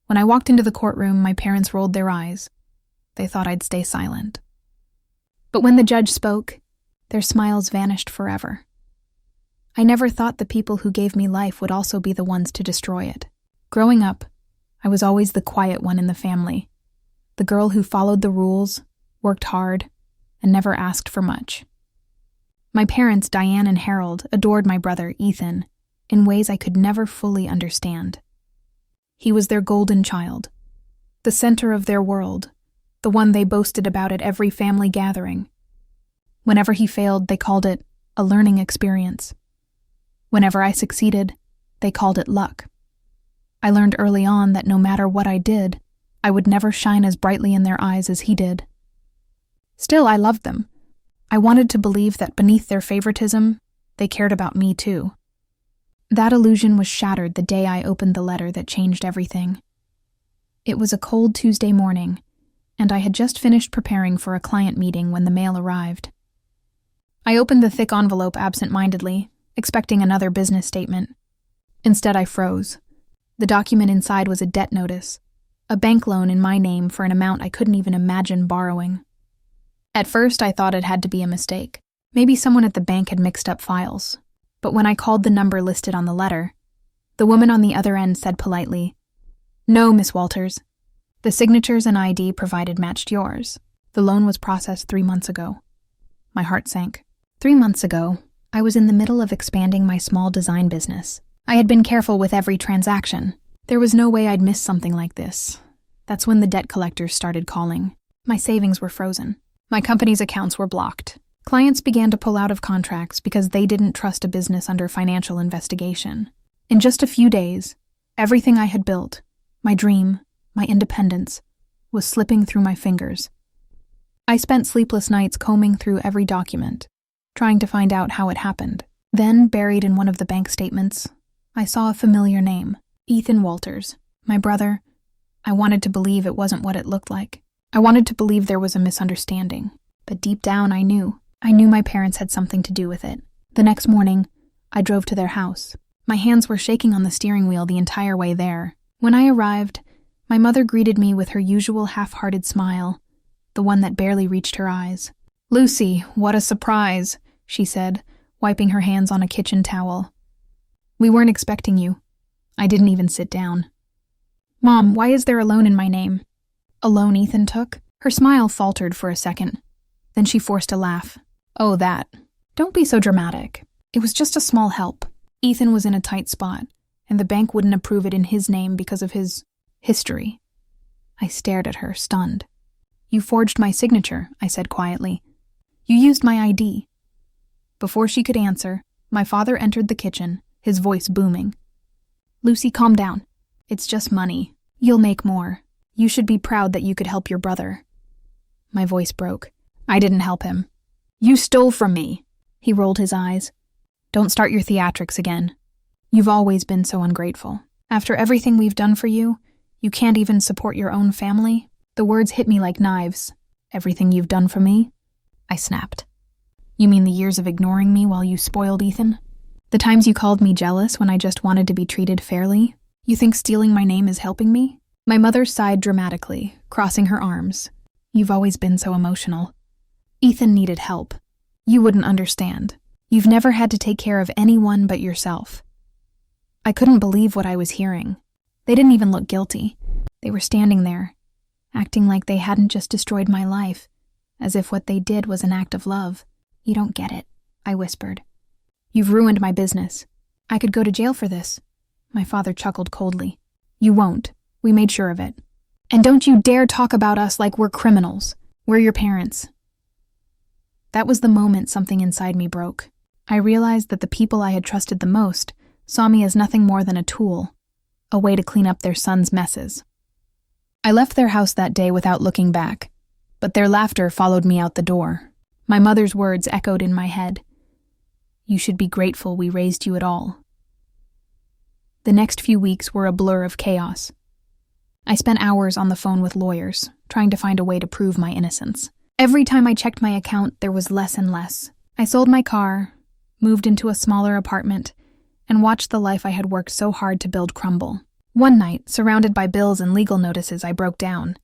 When I walked into the courtroom, my parents rolled their eyes. They thought I'd stay silent. But when the judge spoke, their smiles vanished forever. I never thought the people who gave me life would also be the ones to destroy it. Growing up, I was always the quiet one in the family, the girl who followed the rules, worked hard, and never asked for much. My parents, Diane and Harold, adored my brother, Ethan, in ways I could never fully understand. He was their golden child, the center of their world, the one they boasted about at every family gathering. Whenever he failed, they called it a learning experience. Whenever I succeeded, they called it luck. I learned early on that no matter what I did, I would never shine as brightly in their eyes as he did. Still, I loved them. I wanted to believe that beneath their favoritism, they cared about me too. That illusion was shattered the day I opened the letter that changed everything. It was a cold Tuesday morning, and I had just finished preparing for a client meeting when the mail arrived. I opened the thick envelope absent-mindedly, expecting another business statement. Instead, I froze. The document inside was a debt notice, a bank loan in my name for an amount I couldn't even imagine borrowing. At first, I thought it had to be a mistake. Maybe someone at the bank had mixed up files. But when I called the number listed on the letter, the woman on the other end said politely, "No, Miss Walters. The signatures and ID provided matched yours. The loan was processed 3 months ago." My heart sank. 3 months ago, I was in the middle of expanding my small design business. I had been careful with every transaction. There was no way I'd miss something like this. That's when the debt collectors started calling. My savings were frozen. My company's accounts were blocked. Clients began to pull out of contracts because they didn't trust a business under financial investigation. In just a few days, everything I had built, my dream, my independence, was slipping through my fingers. I spent sleepless nights combing through every document, trying to find out how it happened. Then, buried in one of the bank statements, I saw a familiar name, Ethan Walters. My brother. I wanted to believe it wasn't what it looked like. I wanted to believe there was a misunderstanding. But deep down, I knew my parents had something to do with it. The next morning, I drove to their house. My hands were shaking on the steering wheel the entire way there. When I arrived, my mother greeted me with her usual half-hearted smile, the one that barely reached her eyes. "Lucy, what a surprise," she said, wiping her hands on a kitchen towel. "We weren't expecting you." I didn't even sit down. "Mom, why is there a loan in my name?" "A loan Ethan took?" Her smile faltered for a second. Then she forced a laugh. "Oh, that. Don't be so dramatic. It was just a small help. Ethan was in a tight spot, and the bank wouldn't approve it in his name because of his history." I stared at her, stunned. "You forged my signature," I said quietly. "You used my ID." Before she could answer, my father entered the kitchen, his voice booming. "Lucy, calm down. It's just money. You'll make more. You should be proud that you could help your brother." My voice broke. "I didn't help him. You stole from me." He rolled his eyes. "Don't start your theatrics again. You've always been so ungrateful. After everything we've done for you, you can't even support your own family?" The words hit me like knives. "Everything you've done for me?" I snapped. "You mean the years of ignoring me while you spoiled Ethan? The times you called me jealous when I just wanted to be treated fairly? You think stealing my name is helping me?" My mother sighed dramatically, crossing her arms. "You've always been so emotional. Ethan needed help. You wouldn't understand. You've never had to take care of anyone but yourself." I couldn't believe what I was hearing. They didn't even look guilty. They were standing there, acting like they hadn't just destroyed my life, as if what they did was an act of love. "You don't get it," I whispered. "You've ruined my business. I could go to jail for this." My father chuckled coldly. "You won't. We made sure of it. And don't you dare talk about us like we're criminals. We're your parents." That was the moment something inside me broke. I realized that the people I had trusted the most saw me as nothing more than a tool, a way to clean up their son's messes. I left their house that day without looking back, but their laughter followed me out the door. My mother's words echoed in my head. "You should be grateful we raised you at all." The next few weeks were a blur of chaos. I spent hours on the phone with lawyers, trying to find a way to prove my innocence. Every time I checked my account, there was less and less. I sold my car, moved into a smaller apartment, and watched the life I had worked so hard to build crumble. One night, surrounded by bills and legal notices, I broke down.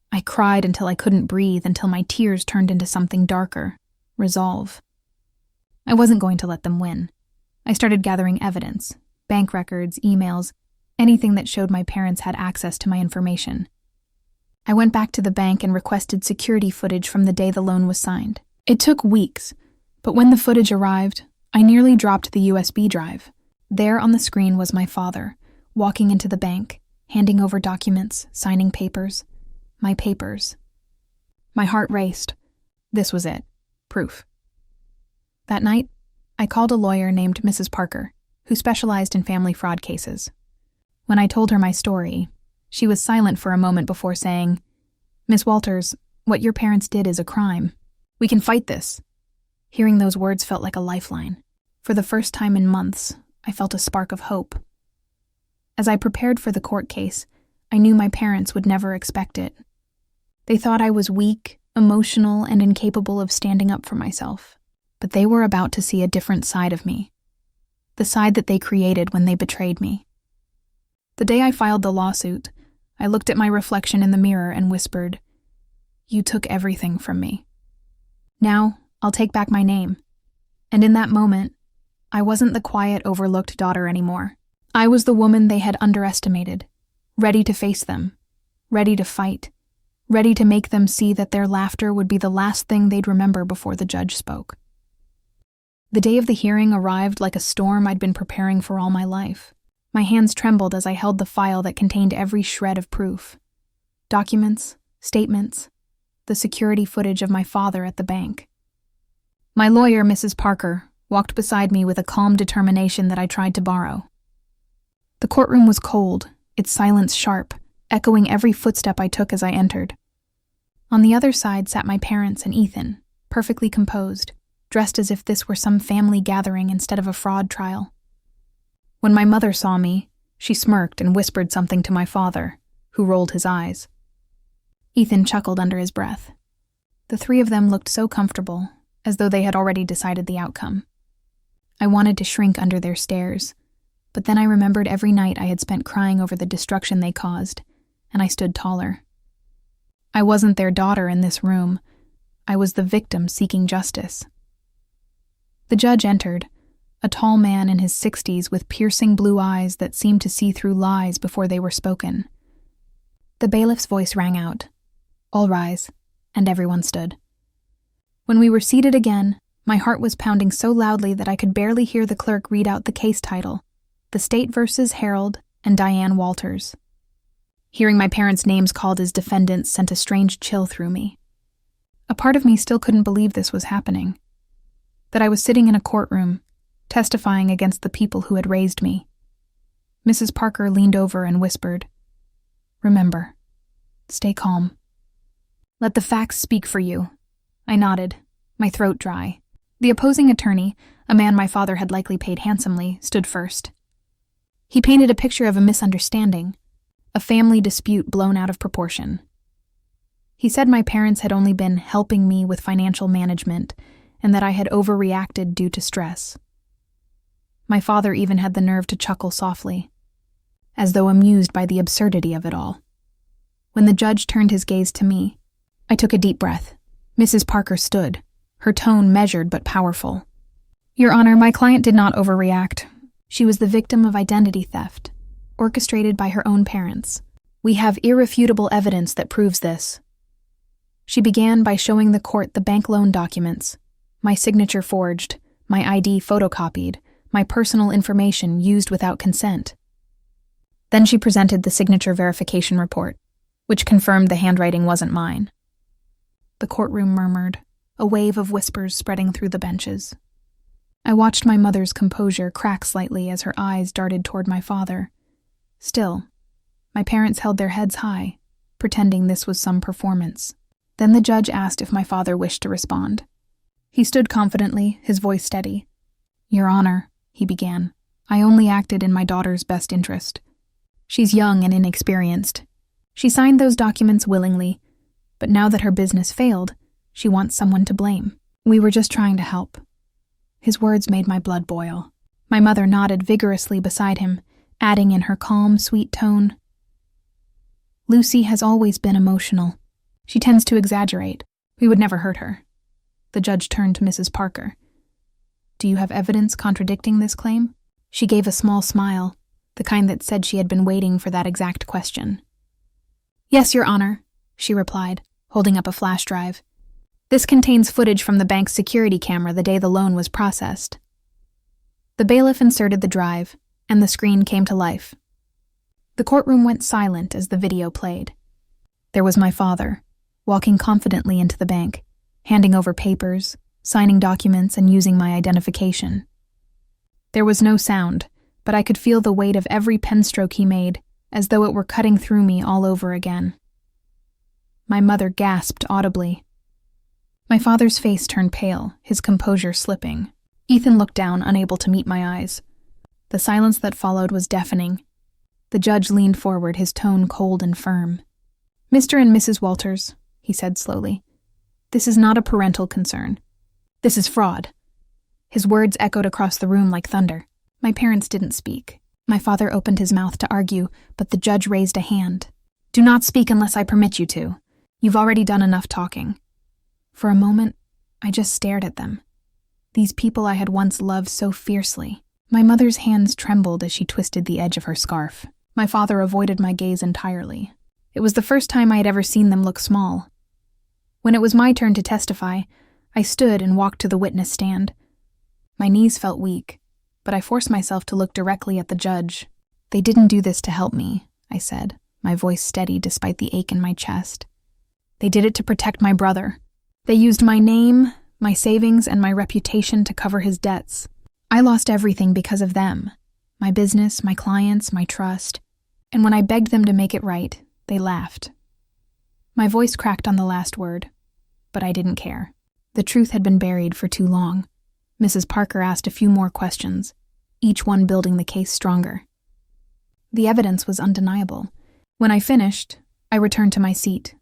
I cried until I couldn't breathe, until my tears turned into something darker: resolve. I wasn't going to let them win. I started gathering evidence: bank records, emails, anything that showed my parents had access to my information. I went back to the bank and requested security footage from the day the loan was signed. It took weeks, but when the footage arrived, I nearly dropped the USB drive. There on the screen was my father, walking into the bank, handing over documents, signing papers. My papers. My heart raced. This was it. Proof. That night, I called a lawyer named Mrs. Parker, who specialized in family fraud cases. When I told her my story, she was silent for a moment before saying, "Miss Walters, what your parents did is a crime. We can fight this." Hearing those words felt like a lifeline. For the first time in months, I felt a spark of hope. As I prepared for the court case, I knew my parents would never expect it. They thought I was weak, emotional, and incapable of standing up for myself. But they were about to see a different side of me. The side that they created when they betrayed me. The day I filed the lawsuit, I looked at my reflection in the mirror and whispered, "You took everything from me. Now, I'll take back my name." And in that moment, I wasn't the quiet, overlooked daughter anymore. I was the woman they had underestimated, ready to face them, ready to fight, ready to make them see that their laughter would be the last thing they'd remember before the judge spoke. The day of the hearing arrived like a storm I'd been preparing for all my life. My hands trembled as I held the file that contained every shred of proof. Documents, statements, the security footage of my father at the bank. My lawyer, Mrs. Parker, walked beside me with a calm determination that I tried to borrow. The courtroom was cold, its silence sharp, echoing every footstep I took as I entered. On the other side sat my parents and Ethan, perfectly composed, dressed as if this were some family gathering instead of a fraud trial. When my mother saw me, she smirked and whispered something to my father, who rolled his eyes. Ethan chuckled under his breath. The three of them looked so comfortable, as though they had already decided the outcome. I wanted to shrink under their stares, but then I remembered every night I had spent crying over the destruction they caused, and I stood taller. I wasn't their daughter in this room. I was the victim seeking justice. The judge entered, a tall man in his 60s with piercing blue eyes that seemed to see through lies before they were spoken. The bailiff's voice rang out, "All rise," and everyone stood. When we were seated again, my heart was pounding so loudly that I could barely hear the clerk read out the case title, The State vs. Harold and Diane Walters. Hearing my parents' names called as defendants sent a strange chill through me. A part of me still couldn't believe this was happening. That I was sitting in a courtroom, testifying against the people who had raised me. Mrs. Parker leaned over and whispered, "Remember, stay calm. Let the facts speak for you." I nodded, my throat dry. The opposing attorney, a man my father had likely paid handsomely, stood first. He painted a picture of a misunderstanding, a family dispute blown out of proportion. He said my parents had only been helping me with financial management and that I had overreacted due to stress. My father even had the nerve to chuckle softly, as though amused by the absurdity of it all. When the judge turned his gaze to me, I took a deep breath. Mrs. Parker stood, her tone measured but powerful. "Your Honor, my client did not overreact. She was the victim of identity theft, orchestrated by her own parents. We have irrefutable evidence that proves this." She began by showing the court the bank loan documents, my signature forged, my ID photocopied, my personal information used without consent. Then she presented the signature verification report, which confirmed the handwriting wasn't mine. The courtroom murmured, a wave of whispers spreading through the benches. I watched my mother's composure crack slightly as her eyes darted toward my father. Still, my parents held their heads high, pretending this was some performance. Then the judge asked if my father wished to respond. He stood confidently, his voice steady. "Your Honor," he began, "I only acted in my daughter's best interest. She's young and inexperienced. She signed those documents willingly, but now that her business failed, she wants someone to blame. We were just trying to help." His words made my blood boil. My mother nodded vigorously beside him, adding in her calm, sweet tone, "Lucy has always been emotional. She tends to exaggerate. We would never hurt her." The judge turned to Mrs. Parker. "Do you have evidence contradicting this claim?" She gave a small smile, the kind that said she had been waiting for that exact question. "Yes, Your Honor," she replied, holding up a flash drive. "This contains footage from the bank's security camera the day the loan was processed." The bailiff inserted the drive, and the screen came to life. The courtroom went silent as the video played. There was my father, walking confidently into the bank, handing over papers, signing documents, and using my identification. There was no sound, but I could feel the weight of every pen stroke he made, as though it were cutting through me all over again. My mother gasped audibly. My father's face turned pale, his composure slipping. Ethan looked down, unable to meet my eyes. The silence that followed was deafening. The judge leaned forward, his tone cold and firm. "Mr. and Mrs. Walters," he said slowly, "this is not a parental concern. This is fraud." His words echoed across the room like thunder. My parents didn't speak. My father opened his mouth to argue, but the judge raised a hand. "Do not speak unless I permit you to. You've already done enough talking." For a moment, I just stared at them. These people I had once loved so fiercely. My mother's hands trembled as she twisted the edge of her scarf. My father avoided my gaze entirely. It was the first time I had ever seen them look small. When it was my turn to testify, I stood and walked to the witness stand. My knees felt weak, but I forced myself to look directly at the judge. "They didn't do this to help me," I said, my voice steady despite the ache in my chest. "They did it to protect my brother. They used my name, my savings, and my reputation to cover his debts. I lost everything because of them. My business, my clients, my trust. And when I begged them to make it right, they laughed." My voice cracked on the last word, but I didn't care. The truth had been buried for too long. Mrs. Parker asked a few more questions, each one building the case stronger. The evidence was undeniable. When I finished, I returned to my seat,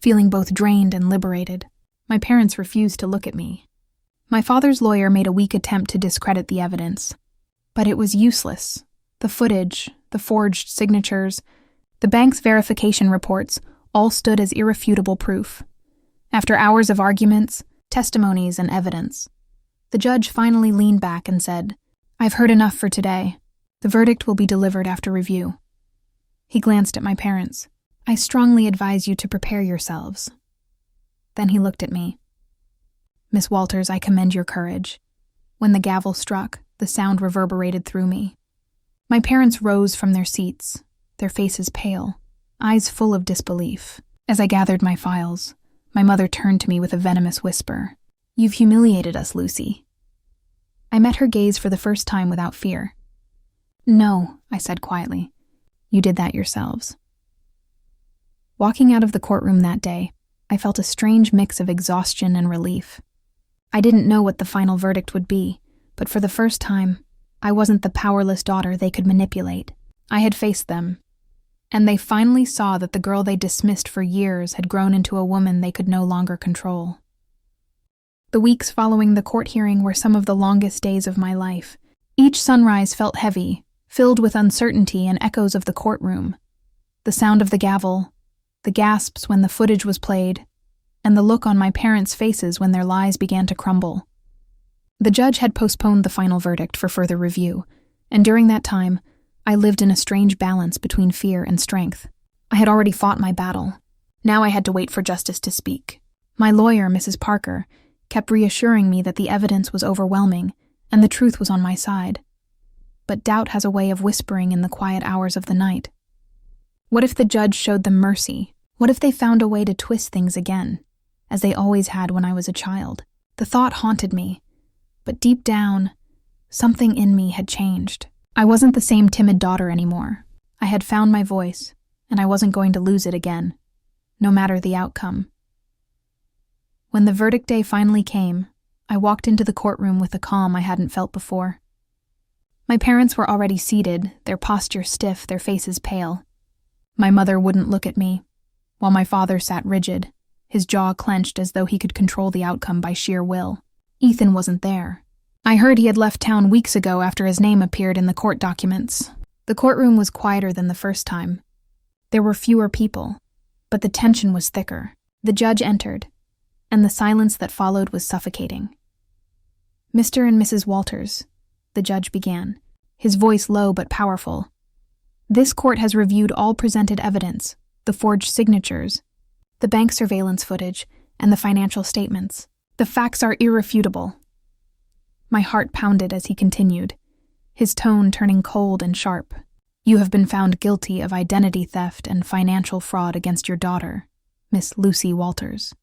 feeling both drained and liberated. My parents refused to look at me. My father's lawyer made a weak attempt to discredit the evidence, but it was useless. The footage, the forged signatures, the bank's verification reports all stood as irrefutable proof. After hours of arguments, testimonies, and evidence, the judge finally leaned back and said, "I've heard enough for today. The verdict will be delivered after review." He glanced at my parents. "I strongly advise you to prepare yourselves." Then he looked at me. "Miss Walters, I commend your courage." When the gavel struck, the sound reverberated through me. My parents rose from their seats, their faces pale, eyes full of disbelief. As I gathered my files, my mother turned to me with a venomous whisper. "You've humiliated us, Lucy." I met her gaze for the first time without fear. "No," I said quietly. "You did that yourselves." Walking out of the courtroom that day, I felt a strange mix of exhaustion and relief. I didn't know what the final verdict would be, but for the first time, I wasn't the powerless daughter they could manipulate. I had faced them, and they finally saw that the girl they dismissed for years had grown into a woman they could no longer control. The weeks following the court hearing were some of the longest days of my life. Each sunrise felt heavy, filled with uncertainty and echoes of the courtroom. The sound of the gavel, the gasps when the footage was played, and the look on my parents' faces when their lies began to crumble. The judge had postponed the final verdict for further review, and during that time, I lived in a strange balance between fear and strength. I had already fought my battle. Now I had to wait for justice to speak. My lawyer, Mrs. Parker, kept reassuring me that the evidence was overwhelming and the truth was on my side. But doubt has a way of whispering in the quiet hours of the night. What if the judge showed them mercy? What if they found a way to twist things again, as they always had when I was a child? The thought haunted me, but deep down, something in me had changed. I wasn't the same timid daughter anymore. I had found my voice, and I wasn't going to lose it again, no matter the outcome. When the verdict day finally came, I walked into the courtroom with a calm I hadn't felt before. My parents were already seated, their posture stiff, their faces pale. My mother wouldn't look at me, while my father sat rigid, his jaw clenched as though he could control the outcome by sheer will. Ethan wasn't there. I heard he had left town weeks ago after his name appeared in the court documents. The The courtroom was quieter than the first time. There were fewer people, but the tension was thicker. The judge entered, and the silence that followed was suffocating. "Mr. and Mrs. Walters," the judge began, his voice low but powerful. "This court has reviewed all presented evidence, the forged signatures, the bank surveillance footage, and the financial statements. The facts are irrefutable." My heart pounded as he continued, his tone turning cold and sharp. "You have been found guilty of identity theft and financial fraud against your daughter, Miss Lucy Walters."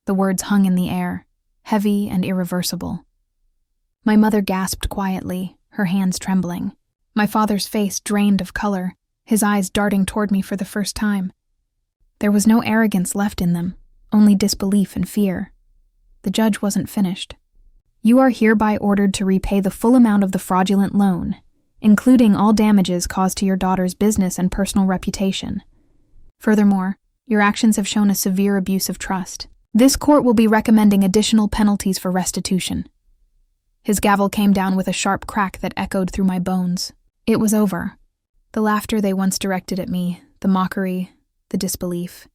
The words hung in the air, heavy and irreversible. My mother gasped quietly, her hands trembling. My father's face drained of color, his eyes darting toward me for the first time. There was no arrogance left in them, only disbelief and fear. The judge wasn't finished. "You are hereby ordered to repay the full amount of the fraudulent loan, including all damages caused to your daughter's business and personal reputation. Furthermore, your actions have shown a severe abuse of trust. This court will be recommending additional penalties for restitution." His gavel came down with a sharp crack that echoed through my bones. It was over. The laughter they once directed at me, the mockery, the disbelief.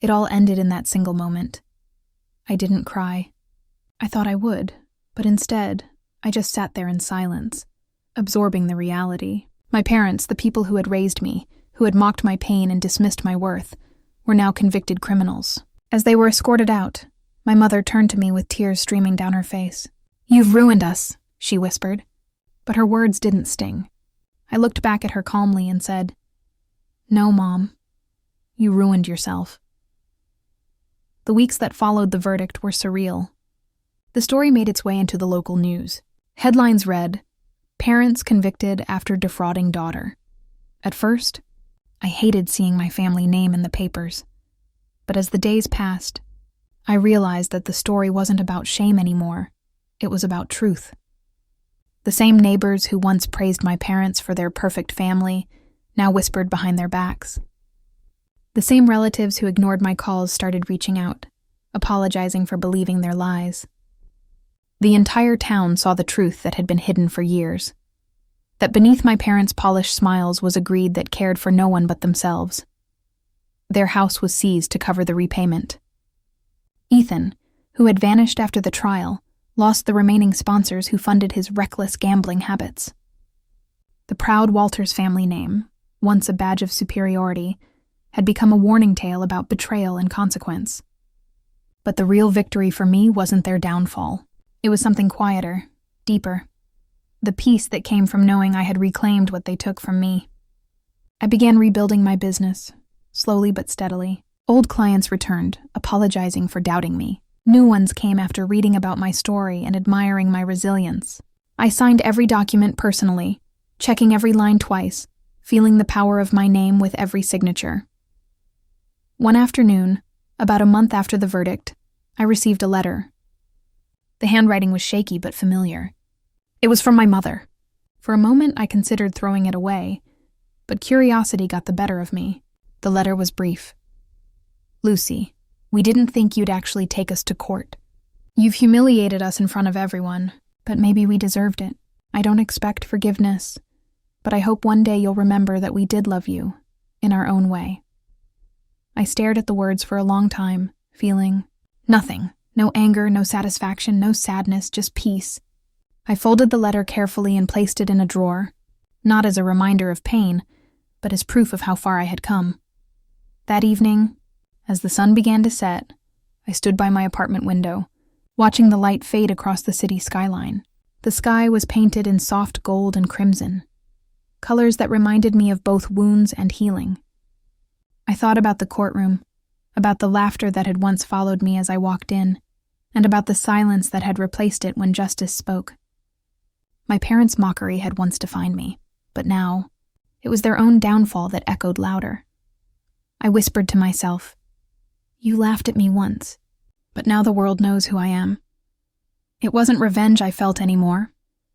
It all ended in that single moment. I didn't cry. I thought I would, but instead, I just sat there in silence, absorbing the reality. My parents, the people who had raised me, who had mocked my pain and dismissed my worth, were now convicted criminals. As they were escorted out, my mother turned to me with tears streaming down her face. "You've ruined us," she whispered. But her words didn't sting. I looked back at her calmly and said, "No, Mom. You ruined yourself." The weeks that followed the verdict were surreal. The story made its way into the local news. Headlines read, "Parents convicted after defrauding daughter." At first, I hated seeing my family name in the papers. But as the days passed, I realized that the story wasn't about shame anymore. It was about truth. The same neighbors who once praised my parents for their perfect family now whispered behind their backs. The same relatives who ignored my calls started reaching out, apologizing for believing their lies. The entire town saw the truth that had been hidden for years. That beneath my parents' polished smiles was a greed that cared for no one but themselves. Their house was seized to cover the repayment. Ethan, who had vanished after the trial, lost the remaining sponsors who funded his reckless gambling habits. The proud Walters family name, once a badge of superiority, had become a warning tale about betrayal and consequence. But the real victory for me wasn't their downfall. It was something quieter, deeper. The peace that came from knowing I had reclaimed what they took from me. I began rebuilding my business, slowly but steadily. Old clients returned, apologizing for doubting me. New ones came after reading about my story and admiring my resilience. I signed every document personally, checking every line twice, feeling the power of my name with every signature. One afternoon, about a month after the verdict, I received a letter. The handwriting was shaky but familiar. It was from my mother. For a moment, I considered throwing it away, but curiosity got the better of me. The letter was brief. "Lucy, we didn't think you'd actually take us to court. You've humiliated us in front of everyone, but maybe we deserved it. I don't expect forgiveness, but I hope one day you'll remember that we did love you, in our own way." I stared at the words for a long time, feeling nothing. No anger, no satisfaction, no sadness, just peace. I folded the letter carefully and placed it in a drawer, not as a reminder of pain, but as proof of how far I had come. That evening, as the sun began to set, I stood by my apartment window, watching the light fade across the city skyline. The sky was painted in soft gold and crimson, colors that reminded me of both wounds and healing. I thought about the courtroom, about the laughter that had once followed me as I walked in, and about the silence that had replaced it when justice spoke. My parents' mockery had once defined me, but now, it was their own downfall that echoed louder. I whispered to myself, "You laughed at me once, but now the world knows who I am." It wasn't revenge I felt anymore.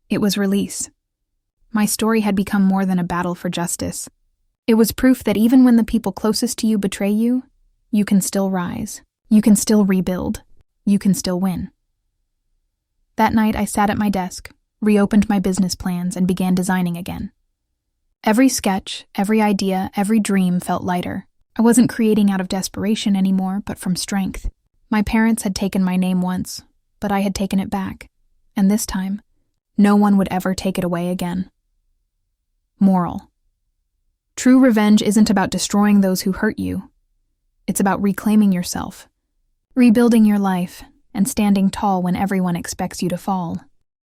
It was release. My story had become more than a battle for justice. It was proof that even when the people closest to you betray you, you can still rise. You can still rebuild. You can still win. That night I sat at my desk, reopened my business plans, and began designing again. Every sketch, every idea, every dream felt lighter. I wasn't creating out of desperation anymore, but from strength. My parents had taken my name once, but I had taken it back. And this time, no one would ever take it away again. Moral: true revenge isn't about destroying those who hurt you. It's about reclaiming yourself, rebuilding your life, and standing tall when everyone expects you to fall.